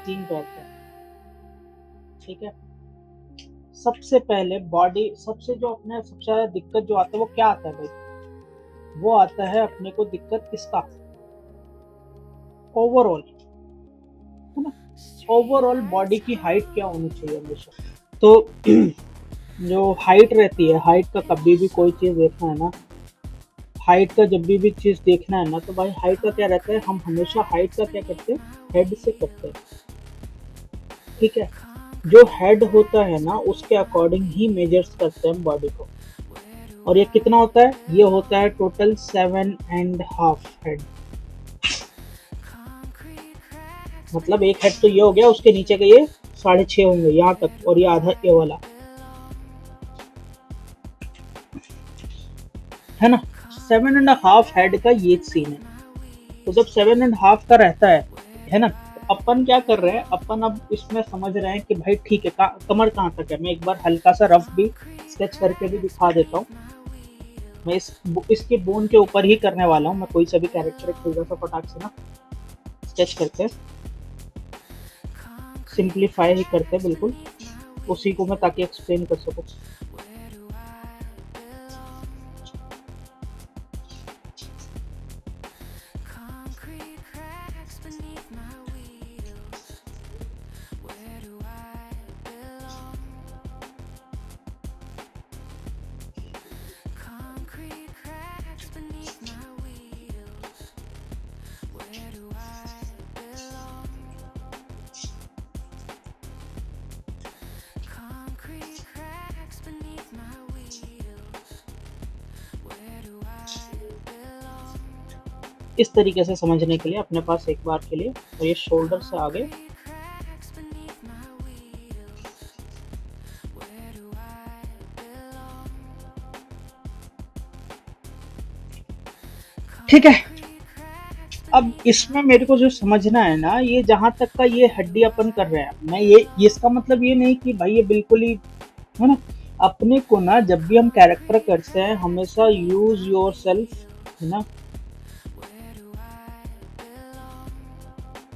तीन रहते हैं, ठीक है। सबसे पहले बॉडी, सबसे जो अपने सबसे ज्यादा दिक्कत जो आता है वो क्या आता है भाई? वो आता है अपने को दिक्कत किसका? ओवरऑल, है ना। ओवरऑल बॉडी की हाइट क्या होनी चाहिए हमेशा? तो जो हाइट रहती है, हाइट का कभी भी कोई चीज देखना है ना, हाइट का जब भी चीज देखना है ना, तो भाई हाइट का क्या रहता है, हम हमेशा हाइट का क्या करते हैं, हेड से करते हैं, ठीक है। जो हेड होता है ना उसके अकॉर्डिंग ही मेजर्स करते हैं हम बॉडी को। और ये कितना होता है? ये होता है टोटल 7.5 हेड। मतलब एक हेड तो ये हो गया, उसके नीचे का ये 6.5 होंगे यहाँ तक, और ये आधा ये वाला, है ना। 7.5 हेड का ये सीन है। तो जब 7.5 का रहता है ना, तो अपन क्या कर रहे हैं, अपन अब इसमें समझ रहे हैं कि भाई ठीक है, कमर कहाँ तक है। मैं एक बार हल्का सा रफ भी स्केच करके भी दिखा देता हूँ। मैं इसके बोन के ऊपर ही करने वाला हूँ। मैं कोई सा भी कैरेक्टर एक थोड़ा सा फटाक से ना स्केच करके सिंप्लीफाई ही करते हैं बिल्कुल उसी को मैं, ताकि एक्सप्लेन कर सकूँ। इस तरीके से समझने के लिए अपने पास एक बार के लिए, और ये शोल्डर से आगे, ठीक है। अब इसमें मेरे को जो समझना है ना, ये जहां तक का ये हड्डी अपन कर रहे हैं, मैं ये इसका मतलब ये नहीं कि भाई ये बिल्कुल ही, है ना। अपने को ना जब भी हम कैरेक्टर करते हैं हमेशा यूज योर सेल्फ, है ना,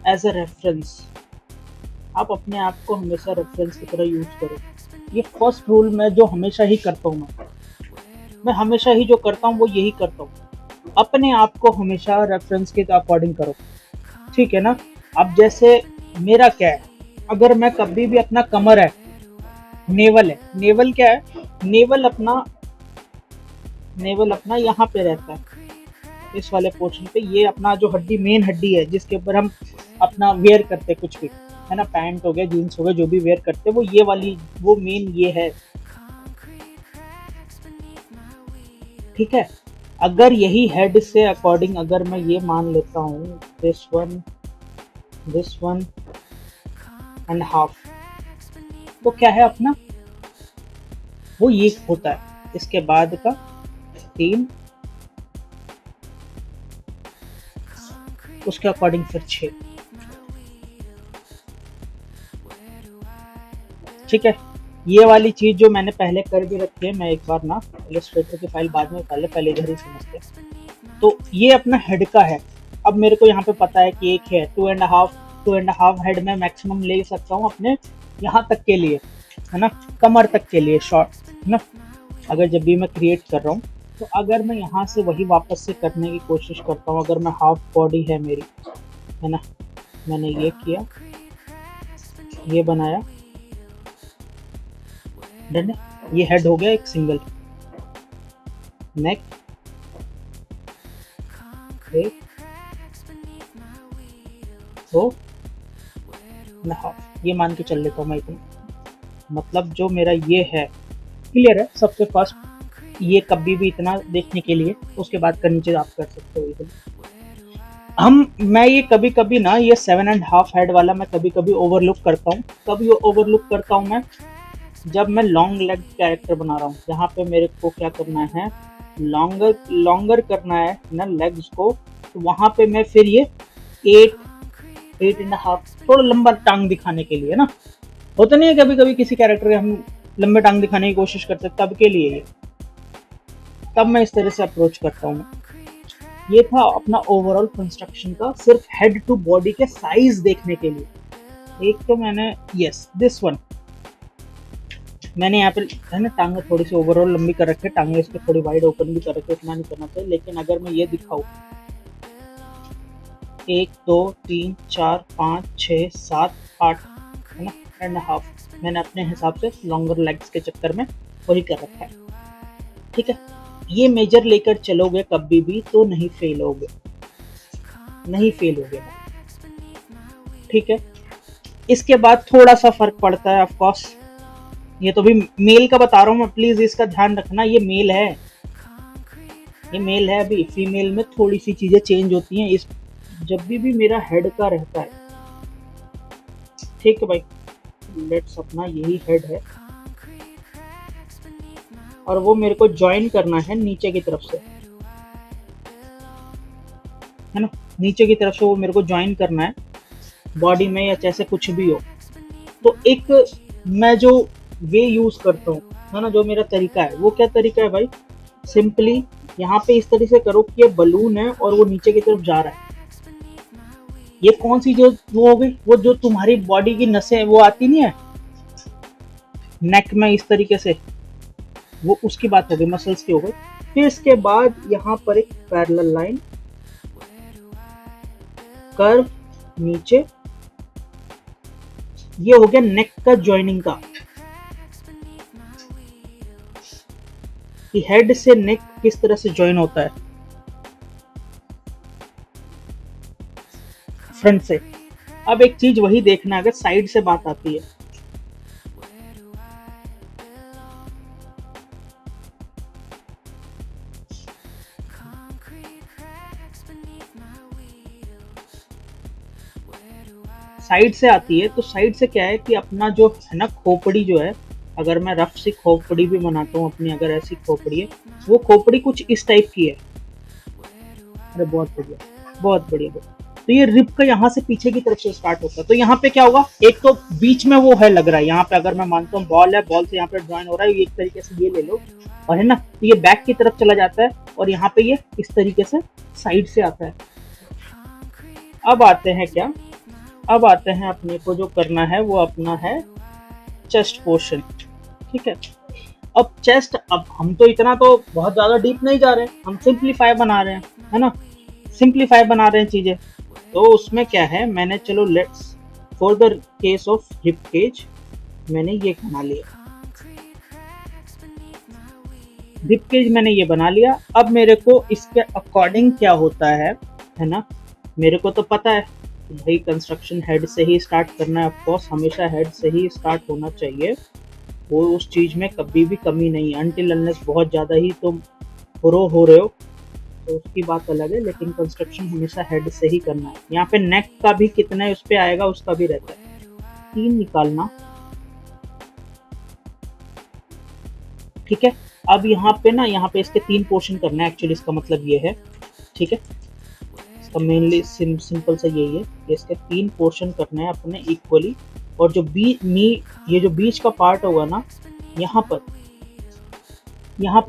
एज अ रेफरेंस। आप अपने आप को हमेशा रेफरेंस की तरह यूज करो। ये फर्स्ट रूल मैं जो हमेशा ही करता हूँ, मैं हमेशा ही जो करता हूँ वो यही करता हूँ। अपने आप को हमेशा रेफरेंस के अकॉर्डिंग करो, ठीक है ना। अब जैसे मेरा क्या है, अगर मैं कभी भी अपना कमर है, नेवल है, नेवल क्या है, नेवल अपना, नेवल अपना यहाँ पे रहता है, इस वाले पोर्शन पे। ये अपना जो हड्डी, मेन हड्डी है जिसके ऊपर हम अपना वेयर करते हैं कुछ भी, है ना, पैंट हो गया, जीन्स हो गया, जो भी वेयर करते हैं वो ये वाली, वो मेन ये है, ठीक है। अगर यही हेड से अकॉर्डिंग अगर मैं ये मान लेता हूँ दिस वन एंड हाफ, तो क्या है अपना, वो ये होता है। इसके बाद का 3, उसके अकॉर्डिंग फिर 6, ठीक है। ये वाली चीज जो मैंने पहले कर भी रखी है, मैं एक बार ना इलस्ट्रेटर की फाइल बाद में, पहले इधर ही समझते हैं। तो ये अपना हेड का है। अब मेरे को यहाँ पे पता है कि एक है 2.5 हेड में मैक्सिमम ले सकता हूँ अपने यहाँ तक के लिए, है ना, कमर तक के लिए शॉर्ट, है ना। अगर जब भी मैं क्रिएट कर रहा हूँ, तो अगर मैं यहाँ से वही वापस से करने की कोशिश करता हूँ, अगर मैं हाफ बॉडी है मेरी, है ना, मैंने ये किया, ये बनाया, डन है। ये हेड हो गया एक सिंगल, नेक, एक, दो, हाफ, ये मान के चल लेता हूँ मैं इतना। मतलब जो मेरा ये है, क्लियर है। सबसे फर्स्ट ये कभी भी इतना देखने के लिए, उसके बाद का नीचे आप कर सकते हो मैं ये कभी कभी ना ये 7.5 हेड वाला मैं कभी कभी ओवरलुक करता हूँ। कभी ओवरलुक करता हूँ मैं जब मैं लॉन्ग लेग कैरेक्टर बना रहा हूँ, जहाँ पे मेरे को क्या करना है, लॉन्गर करना है ना लेग्स को, तो वहां पे मैं फिर ये 8.5 थोड़ा लंबा टांग दिखाने के लिए ना, होता नहीं है कभी कभी किसी कैरेक्टर के हम लंबे टांग दिखाने की कोशिश करते हैं, तब के लिए ये, तब मैं इस तरह से अप्रोच करता हूँ। ये था अपना ओवरऑल कंस्ट्रक्शन का, सिर्फ हेड टू बॉडी के साइज देखने के लिए, एक तो मैंने, यस दिस वन, मैंने यहाँ पे है ना टांगे थोड़ी सी ओवरऑल लंबी कर रखी है, टांगे इसके थोड़ी वाइड ओपन भी कर रखे, इतना नहीं करना चाहिए। लेकिन अगर मैं ये दिखाऊँ 1 2 3 4 5 6 7 8 है ना, एंड हाफ, मैंने अपने हिसाब से लॉन्गर लेग्स के चक्कर में वही कर रखा है। ठीक है, ये मेजर लेकर चलोगे कभी भी तो नहीं फेल होगे, नहीं फेल होगे। ठीक है, इसके बाद थोड़ा सा फर्क पड़ता है ऑफ कोर्स, ये तो भी मेल का बता रहा हूँ मैं, प्लीज इसका ध्यान रखना, ये मेल है, ये मेल है। अभी फीमेल में थोड़ी सी चीजें चेंज होती हैं। इस जब भी मेरा हेड का रहता है, ठीक है भाई, लेट्स अपना यही हेड है और वो मेरे को ज्वाइन करना है नीचे की तरफ से, है ना, नीचे की तरफ से वो मेरे को ज्वाइन करना है बॉडी में या जैसे कुछ भी हो। तो एक मैं जो वे यूज करता हूँ, है ना, जो मेरा तरीका है, वो क्या तरीका है भाई, सिंपली यहाँ पे इस तरीके से करो कि ये बलून है और वो नीचे की तरफ जा रहा है। ये कौन सी जो वो हो गई, वो जो तुम्हारी बॉडी की नसें वो आती नहीं है नेक में इस तरीके से, वो उसकी बात हो गई, मसल्स की हो गई। फिर इसके बाद यहाँ पर एक पैरेलल लाइन, कर्व नीचे, ये हो गया नेक का ज्वाइनिंग का, कि हेड से नेक किस तरह से ज्वाइन होता है फ्रंट से। अब एक चीज वही देखना, अगर साइड से बात आती है, साइड से आती है, तो साइड से क्या है कि अपना जो है ना खोपड़ी जो है, अगर मैं रफ सी खोपड़ी भी बनाता हूँ अपनी, अगर ऐसी खोपड़ी है, वो खोपड़ी कुछ इस टाइप की है। अरे बहुत बढ़िया, बहुत बढ़िया, बहुत। तो ये रिब का यहाँ से पीछे की तरफ से स्टार्ट होता है। तो यहाँ पे क्या होगा, एक तो बीच में वो है लग रहा है, यहाँ पे अगर मैं मानता हूँ बॉल है, बॉल से यहाँ पे ज्वाइन हो रहा है, एक तरीके से ये ले लो, और है ना, तो ये बैक की तरफ चला जाता है और यहाँ पे ये इस तरीके से साइड से आता है। अब आते हैं क्या, अब आते हैं अपने को जो करना है वो अपना है चेस्ट पोर्शन। ठीक है, अब चेस्ट, अब हम तो इतना तो बहुत ज्यादा डीप नहीं जा रहे हैं, हम सिंप्लीफाई बना रहे हैं, है ना, सिंप्लीफाई बना रहे हैं चीजें। तो उसमें क्या है, मैंने चलो let's for the case of rib cage मैंने ये बना लिया, रिब केज मैंने ये बना लिया। अब मेरे को इसके अकॉर्डिंग क्या होता है ना, मेरे को तो पता है भाई कंस्ट्रक्शन हेड से ही स्टार्ट करना है, ऑफकोर्स हमेशा हेड से ही स्टार्ट होना चाहिए, वो उस चीज में कभी भी कमी नहीं है, अनटिल अनलेस बहुत ज्यादा ही तुम प्रो हो रहे हो तो उसकी बात अलग है, लेकिन कंस्ट्रक्शन हमेशा हेड से ही करना है। यहाँ पे नेक का भी कितना उस पे आएगा उसका भी रहता है, 3 निकालना। ठीक है, अब यहाँ पे ना, यहाँ पे इसके 3 पोर्शन करना है, एक्चुअली इसका मतलब ये है। ठीक है, इसका मेनली सिंपल सा यही है, इसके 3 पोर्शन करने हैं अपने इक्वली, और जो ये जो बीच का पार्ट होगा ना, यहाँ पे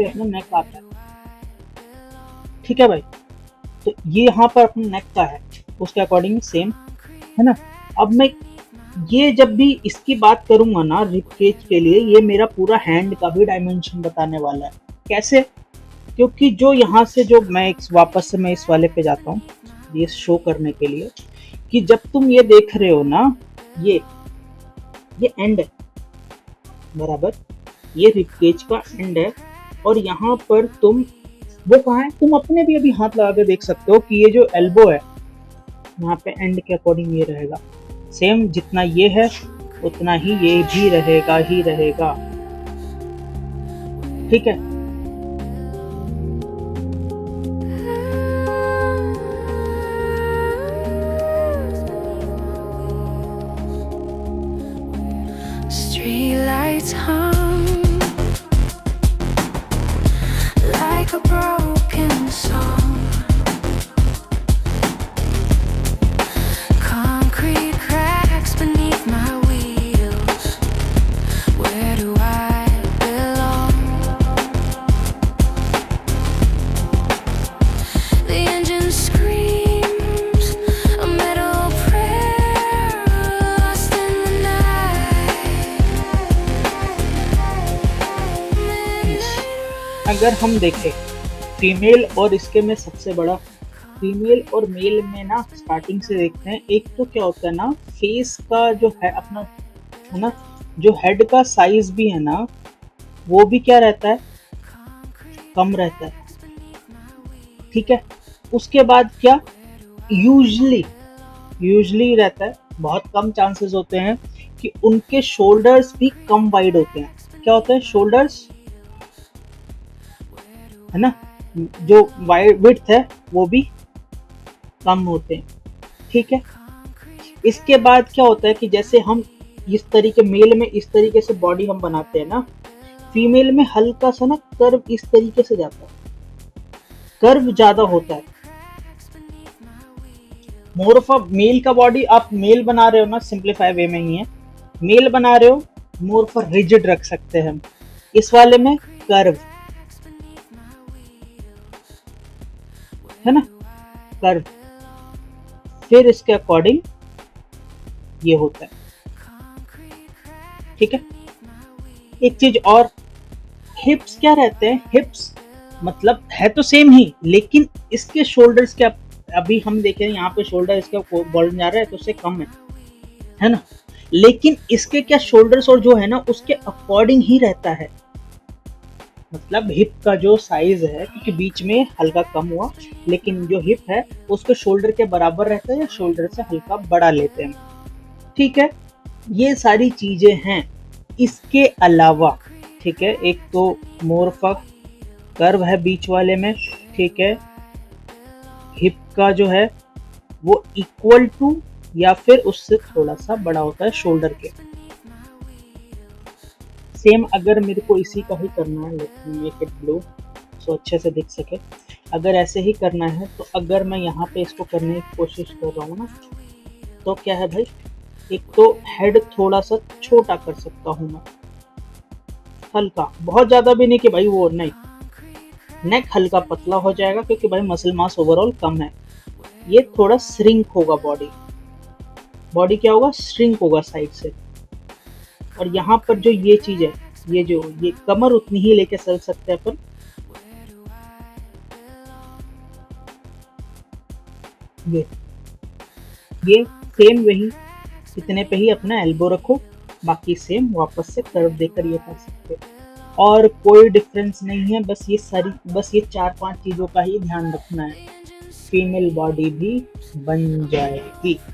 अपना नेक आता है। ठीक है भाई, तो ये यहाँ पर अपना नेक का है, उसके अकॉर्डिंग सेम है ना। अब मैं ये जब भी इसकी बात करूंगा ना रिब केज के लिए, ये मेरा पूरा हैंड का भी डायमेंशन बताने वाला है। कैसे, क्योंकि जो यहाँ से जो मैं वापस से मैं इस वाले पे जाता हूँ ये शो करने के लिए, कि जब तुम ये देख रहे हो ना, ये एंड है बराबर, ये रिब केज का एंड है, और यहाँ पर तुम वो कहाँ है, तुम अपने भी अभी हाथ लगा के देख सकते हो कि ये जो एल्बो है यहाँ पे एंड के अकॉर्डिंग ये रहेगा सेम, जितना ये है उतना ही ये भी रहेगा ही रहेगा। ठीक है, Streetlights hum like a broken song. Concrete cracks beneath my wheels. Where do I belong? The engine screams a metal prayer lost in अगर हम देखें फीमेल और इसके में सबसे बड़ा, फीमेल और मेल में ना स्टार्टिंग से देखते हैं, एक तो क्या होता है ना, फेस का जो है अपना, है ना, जो हेड का साइज भी है ना, वो भी क्या रहता है, कम रहता है, ठीक है। उसके बाद क्या, यूजली रहता है, बहुत कम चांसेस होते हैं कि उनके शोल्डर्स भी कम वाइड होते हैं। क्या होते हैं शोल्डर्स, है ना, जो वाइड विड्थ है वो भी कम होते हैं, ठीक है। इसके बाद क्या होता है कि जैसे हम इस तरीके, मेल में इस तरीके से बॉडी हम बनाते हैं ना, फीमेल में हल्का सा ना कर्व इस तरीके से जाता है, कर्व ज्यादा होता है। मोर ऑफ अ मेल का बॉडी, आप मेल बना रहे हो ना, सिंप्लीफाई वे में ही है, मेल बना रहे हो, मोर ऑफ अ रिजिड रख सकते हैं हम, इस वाले में कर्व, है ना, कर्व, फिर इसके अकॉर्डिंग ये होता है, ठीक है। एक चीज और, हिप्स क्या रहते हैं, हिप्स मतलब है तो सेम ही, लेकिन इसके शोल्डर्स क्या, अभी हम देखें यहाँ पे शोल्डर इसका बोलने जा रहा है तो उससे कम है ना, लेकिन इसके क्या शोल्डर्स और जो है ना उसके अकॉर्डिंग ही रहता है, मतलब हिप का जो साइज है, क्योंकि बीच में हल्का कम हुआ, लेकिन जो हिप है उसके शोल्डर के बराबर रहता है या शोल्डर से हल्का बड़ा लेते हैं, ठीक है। ये सारी चीजें हैं। इसके अलावा, ठीक है, एक तो मोर ऑफ अ कर्व है बीच वाले में, ठीक है, हिप का जो है वो इक्वल टू या फिर उससे थोड़ा सा बड़ा होता है शोल्डर के। सेम अगर मेरे को इसी का ही करना है, let me make it blew सो अच्छे से दिख सके, अगर ऐसे ही करना है तो अगर मैं यहाँ पे इसको करने की कोशिश कर रहा हूँ ना, तो क्या है भाई, एक तो हेड थोड़ा सा छोटा कर सकता हूँ मैं, हल्का, बहुत ज्यादा भी नहीं कि भाई वो नहीं, नेक हल्का पतला हो जाएगा क्योंकि भाई मसल मास ओवरऑल कम है, ये थोड़ा श्रिंक होगा, बॉडी क्या होगा, श्रिंक होगा साइड से। और यहाँ पर जो ये चीज है, ये कमर उतनी ही लेके चल सकते हैं अपन, ये सेम वही, इतने पे ही अपना एल्बो रखो, बाकी सेम वापस से कर्व देकर ये कर सकते हो, और कोई डिफरेंस नहीं है, बस ये 4-5 चीजों का ही ध्यान रखना है, फीमेल बॉडी भी बन जाएगी।